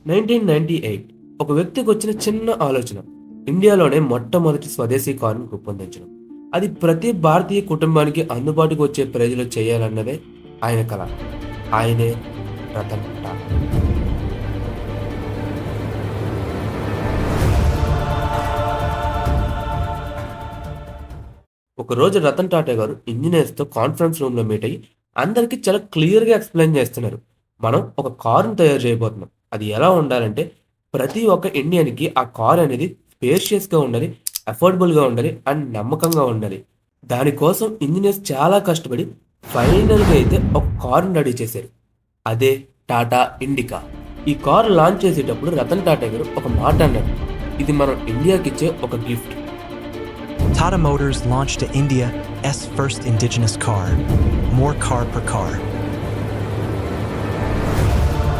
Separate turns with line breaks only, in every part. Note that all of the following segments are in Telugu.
1998 ఒక వ్యక్తికి వచ్చిన చిన్న ఆలోచన ఇండియాలోనే మొట్టమొదటి స్వదేశీ కారును రూపొందించడం. అది ప్రతి భారతీయ కుటుంబానికి అందుబాటుకు వచ్చే ప్రైజ్లో చేయాలన్నదే ఆయన కల. ఆయనే రతన్ టాటా. ఒకరోజు రతన్ టాటా గారు ఇంజనీర్స్తో కాన్ఫరెన్స్ రూమ్లో మీట్ అయ్యి అందరికీ చాలా క్లియర్గా ఎక్స్ప్లెయిన్ చేస్తున్నారు. మనం ఒక కారును తయారు చేయబోతున్నాం. అది ఎలా ఉండాలంటే ప్రతి ఒక్క ఇండియన్కి ఆ కార్ అనేది స్పేషియస్గా ఉండాలి, అఫోర్డబుల్గా ఉండాలి అండ్ నమ్మకంగా ఉండాలి. దానికోసం ఇంజనీర్స్ చాలా కష్టపడి ఫైనల్గా అయితే ఒక కారును రెడీ చేశారు. అదే టాటా ఇండికా. ఈ కారు లాంచ్ చేసేటప్పుడు రతన్ టాటా గారు ఒక మాట అన్నారు, ఇది మనం ఇండియాకి ఇచ్చే ఒక gift.
Tata Motors launched to India's first indigenous car. More car per car.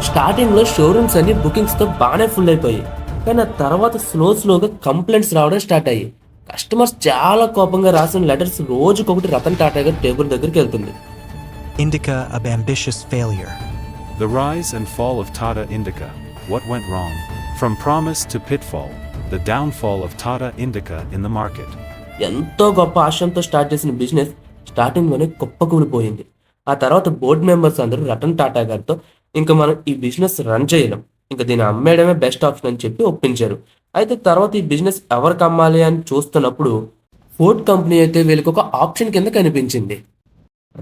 స్టార్టింగ్లో షోరూమ్స్ అన్ని బుకింగ్స్తో బాగానే ఫుల్ అయిపోయాయి. కానీ ఆ తర్వాత స్లోగా కంప్లైంట్స్ రావడం స్టార్ట్ అయ్యాయి. కస్టమర్స్ చాలా కోపంగా రాసిన లెటర్స్ రోజుకొకటి రతన్ టాటా గారి టేబుల్ దగ్గరికి వెళ్తుంది.
Indica, an ambitious failure.
The rise and fall of Tata Indica. What went wrong? From promise to pitfall. The downfall of Tata Indica in the market.
ఎంతో గొప్ప ఆశయంతో స్టార్ట్ చేసిన బిజినెస్ స్టార్టింగ్లోనే కుప్పకూలిపోయింది. ఆ తర్వాత బోర్డు మెంబర్స్ అందరూ రతన్ టాటా గారితో ఇంకా మనం ఈ బిజినెస్ రన్ చేయలేం, ఇంకా దీన్ని అమ్మేయడమే బెస్ట్ ఆప్షన్ అని చెప్పి ఒప్పించారు. అయితే తర్వాత ఈ బిజినెస్ ఎవరికి అమ్మాలి అని చూస్తున్నప్పుడు ఫోర్డ్ కంపెనీ అయితే వీళ్ళకి ఒక ఆప్షన్ కింద కనిపించింది.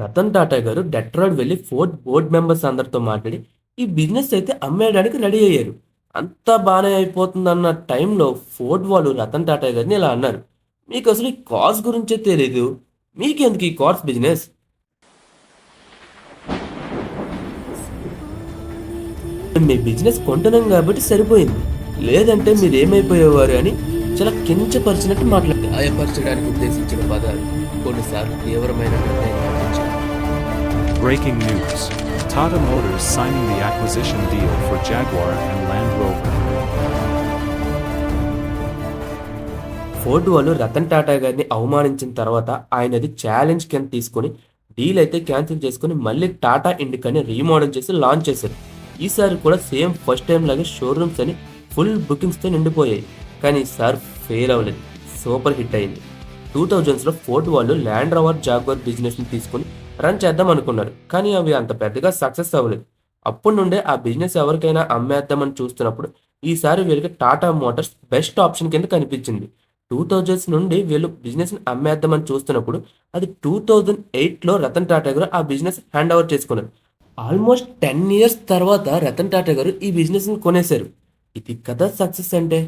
రతన్ టాటా గారు డెట్రాయిడ్ వెళ్ళి ఫోర్డ్ బోర్డ్ మెంబర్స్ అందరితో మాట్లాడి ఈ బిజినెస్ అయితే అమ్మేయడానికి రెడీ అయ్యారు. అంతా బాగానే అయిపోతుందన్న టైంలో ఫోర్డ్ వాళ్ళు రతన్ టాటా గారిని ఇలా అన్నారు, మీకు అసలు ఈ కార్స్ గురించే తెలీదు, మీకెందుకు ఈ కార్స్ బిజినెస్? మీ బిజినెస్ కొంటున్నాం కాబట్టి సరిపోయింది, లేదంటే మీరు ఏమైపోయేవారు అని చాలా కించపరిచినట్టు మాట్లాడి గాయపరచడానికి ఉద్దేశించిన పదాలు కొన్నిసార్లు తీవ్రమైన నిర్ణయం అందించాయి.
Breaking news. Tata Motors signing the acquisition deal for Jaguar and Land Rover.
Ford వాళ్ళు రతన్ టాటా గారిని అవమానించిన తర్వాత ఆయనది ఛాలెంజ్ కింద తీసుకొని డీల్ అయితే క్యాన్సిల్ చేసుకుని మళ్ళీ టాటా ఇండికాని రీమోడల్ చేసి లాంచ్ చేశారు. ఈసారి కూడా సేమ్ ఫస్ట్ టైం లాగే షోరూమ్స్ అని ఫుల్ బుకింగ్స్తో నిండిపోయాయి. కానీ ఈసారి ఫెయిల్ అవ్వలేదు, సూపర్ హిట్ అయింది. 2000స్లో ఫోర్డ్ వాళ్ళు ల్యాండ్ రోవర్ జాగ్వార్ బిజినెస్ని తీసుకొని రన్ చేద్దాం అనుకున్నారు, కానీ అవి అంత పెద్దగా సక్సెస్ అవ్వలేదు. అప్పటి నుండే ఆ బిజినెస్ ఎవరికైనా అమ్మేద్దామని చూస్తున్నప్పుడు ఈసారి వీళ్ళకి టాటా మోటార్స్ బెస్ట్ ఆప్షన్ కింద కనిపించింది. 2000s నుండి వీళ్ళు బిజినెస్ని అమ్మేద్దామని చూస్తున్నప్పుడు అది 2008లో రతన్ టాటా గారు ఆ బిజినెస్ హ్యాండ్ ఓవర్ చేసుకున్నారు. ఆల్మోస్ట్ 10 years తర్వాత రతన్ టాటా గారు ఈ బిజినెస్ని కొనేశారు. ఇది కదా సక్సెస్ అంటే.